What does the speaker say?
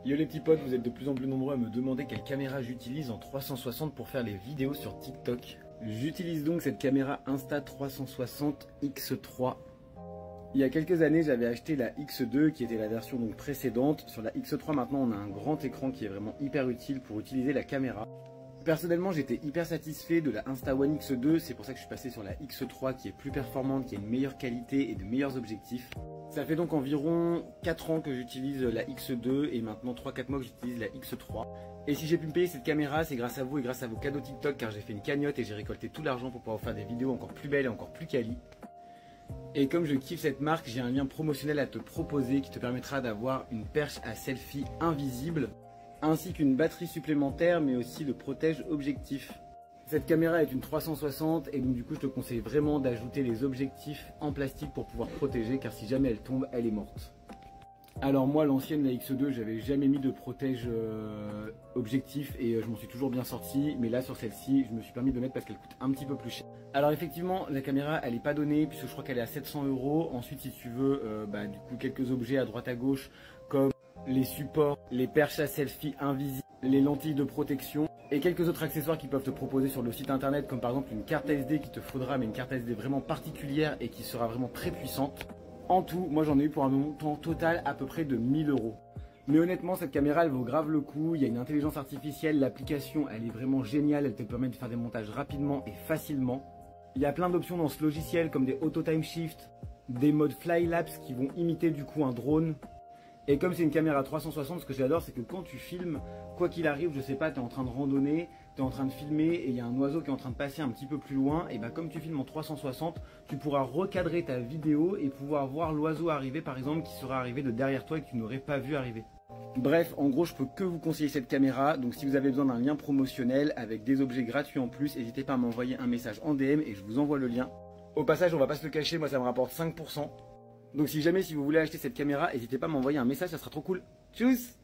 Yo les petits potes, vous êtes de plus en plus nombreux à me demander quelle caméra j'utilise en 360 pour faire les vidéos sur TikTok. J'utilise donc cette caméra Insta360 X3. Il y a quelques années, j'avais acheté la X2 qui était la version donc précédente. Sur la X3 maintenant, on a un grand écran qui est vraiment hyper utile pour utiliser la caméra. Personnellement, j'étais hyper satisfait de la Insta1 X2, c'est pour ça que je suis passé sur la X3 qui est plus performante, qui a une meilleure qualité et de meilleurs objectifs. Ça fait donc environ 4 ans que j'utilise la X2 et maintenant 3-4 mois que j'utilise la X3. Et si j'ai pu me payer cette caméra, c'est grâce à vous et grâce à vos cadeaux TikTok car j'ai fait une cagnotte et j'ai récolté tout l'argent pour pouvoir faire des vidéos encore plus belles et encore plus quali. Et comme je kiffe cette marque, j'ai un lien promotionnel à te proposer qui te permettra d'avoir une perche à selfie invisible ainsi qu'une batterie supplémentaire mais aussi le protège objectif. Cette caméra est une 360 et donc du coup je te conseille vraiment d'ajouter les objectifs en plastique pour pouvoir protéger car si jamais elle tombe, elle est morte. Alors moi l'ancienne, la X2, j'avais jamais mis de protège objectif et je m'en suis toujours bien sorti, mais là sur celle-ci je me suis permis de mettre parce qu'elle coûte un petit peu plus cher. Alors effectivement la caméra elle est pas donnée puisque je crois qu'elle est à 700 €. Ensuite si tu veux du coup quelques objets à droite à gauche comme les supports, les perches à selfie invisibles, les lentilles de protection et quelques autres accessoires qui peuvent te proposer sur le site internet comme par exemple une carte SD qui te faudra mais une carte SD vraiment particulière et qui sera vraiment très puissante. En tout, moi j'en ai eu pour un montant total à peu près de 1000 €. Mais honnêtement cette caméra elle vaut grave le coup, il y a une intelligence artificielle, l'application elle est vraiment géniale, elle te permet de faire des montages rapidement et facilement. Il y a plein d'options dans ce logiciel comme des auto time shift, des modes fly lapse qui vont imiter du coup un drone. Et comme c'est une caméra 360, ce que j'adore, c'est que quand tu filmes, quoi qu'il arrive, je sais pas, tu es en train de randonner, tu es en train de filmer et il y a un oiseau qui est en train de passer un petit peu plus loin, et bah comme tu filmes en 360, tu pourras recadrer ta vidéo et pouvoir voir l'oiseau arriver par exemple qui sera arrivé de derrière toi et que tu n'aurais pas vu arriver. Bref, en gros, je peux que vous conseiller cette caméra, donc si vous avez besoin d'un lien promotionnel avec des objets gratuits en plus, n'hésitez pas à m'envoyer un message en DM et je vous envoie le lien. Au passage, on va pas se le cacher, moi ça me rapporte 5%. Donc si vous voulez acheter cette caméra, n'hésitez pas à m'envoyer un message, ça sera trop cool. Tchuss!